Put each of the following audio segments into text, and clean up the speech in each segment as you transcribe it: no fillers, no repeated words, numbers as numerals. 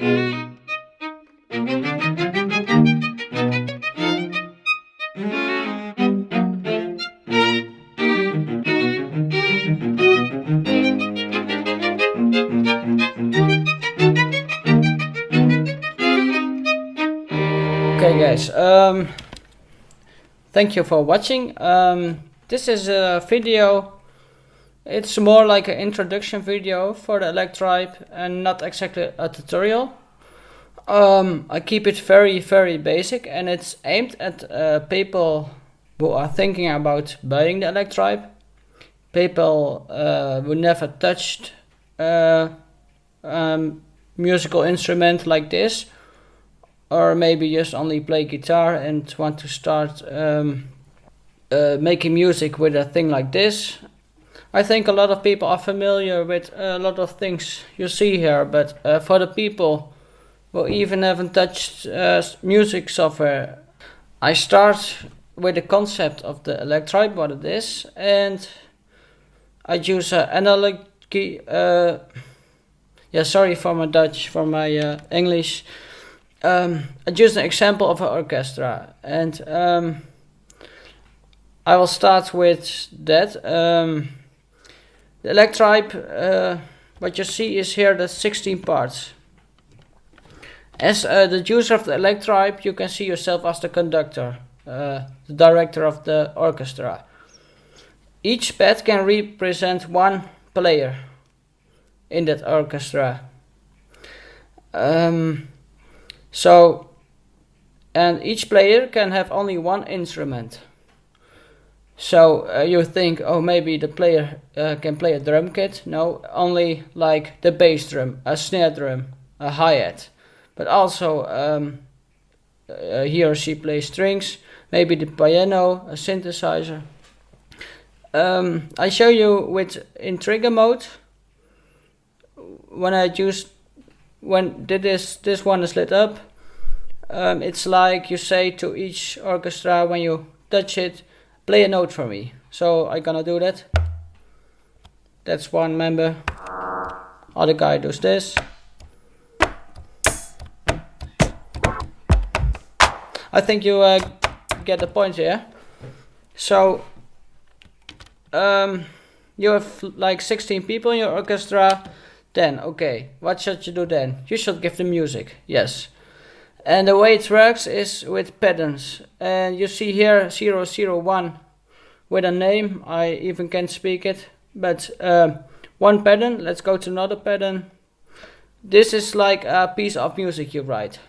Okay guys, thank you for watching. This is a video, it's more like an introduction video for the Electribe and not exactly a tutorial. I keep it very basic, and it's aimed at people who are thinking about buying the Electribe, people who never touched musical instrument like this, or maybe just only play guitar and want to start making music with a thing like this. I think a lot of people are familiar with a lot of things you see here, but for the people who even haven't touched music software, I start with the concept of the Electribe, what it is, and I use an analog key. Sorry for my Dutch, for my English. I use an example of an orchestra, and I will start with that. The Electribe, what you see is here the 16 parts. As the user of the Electribe, you can see yourself as the conductor, the director of the orchestra. Each pad can represent one player in that orchestra. And each player can have only one instrument. So you think, oh, maybe the player can play a drum kit. No, only like the bass drum, a snare drum, a hi-hat. But also he or she plays strings, maybe the piano, a synthesizer. I show you in trigger mode when this one is lit up. It's like you say to each orchestra when you touch it, play a note for me. So I'm gonna do that. That's one member. Other guy does this. I think you get the point here. So you have like 16 people in your orchestra. Then, okay, what should you do then? You should give them music, yes. And the way it works is with patterns. And you see here 001 with a name. I even can't speak it. But one pattern, let's go to another pattern. This is like a piece of music you write.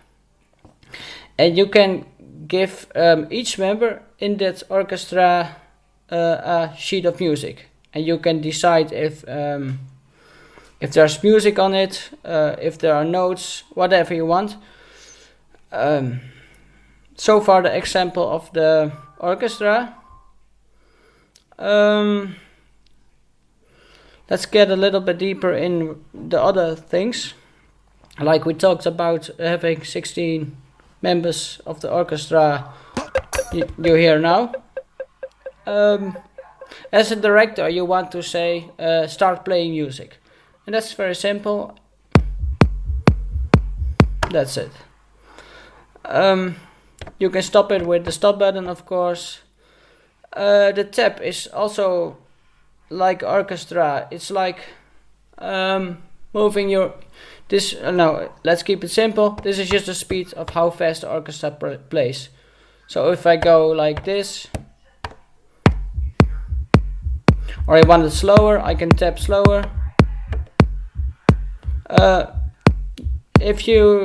And you can give each member in that orchestra a sheet of music. And you can decide if there's music on it, if there are notes, whatever you want. So far the example of the orchestra. Let's get a little bit deeper in the other things. Like we talked about having 16 members of the orchestra you hear now. As a director, you want to say start playing music. And that's very simple. That's it. You can stop it with the stop button, of course. The tab is also like orchestra. It's like moving your no, let's keep it simple. This is just the speed of how fast the orchestra plays. So if I go like this, or I want it slower, I can tap slower. If you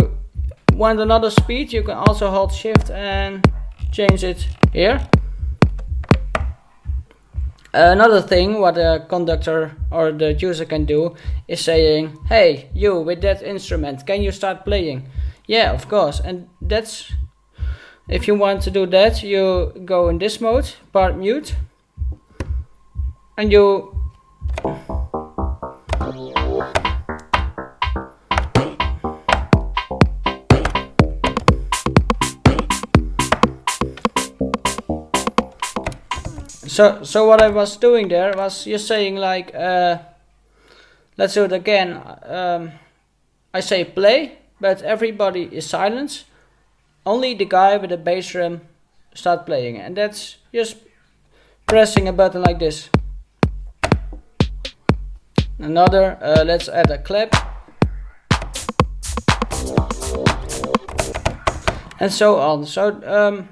want another speed, you can also hold shift and change it here. Another thing what a conductor or the user can do is saying, hey, you with that instrument, can you start playing? Yeah, of course. And that's, if you want to do that, you go in this mode, part mute, and you So what I was doing there was just saying like, let's do it again. I say play, but everybody is silent. Only the guy with the bass drum start playing, and that's just pressing a button like this. Another, let's add a clap. And so on. So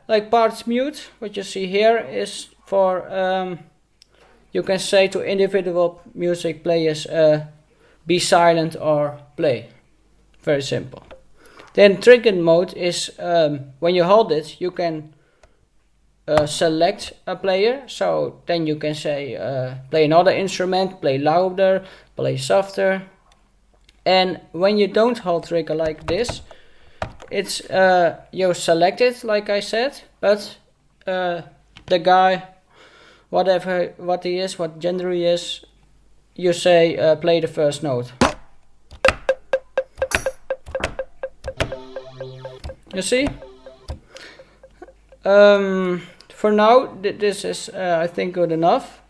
like parts mute, what you see here is for, you can say to individual music players, be silent or play. Very simple. Then trigger mode is when you hold it, you can select a player. So then you can say play another instrument, play louder, play softer. And when you don't hold trigger like this, it's you select it like I said, but the guy, whatever what he is, what gender he is, you say play the first note. You see? For now, this is I think good enough.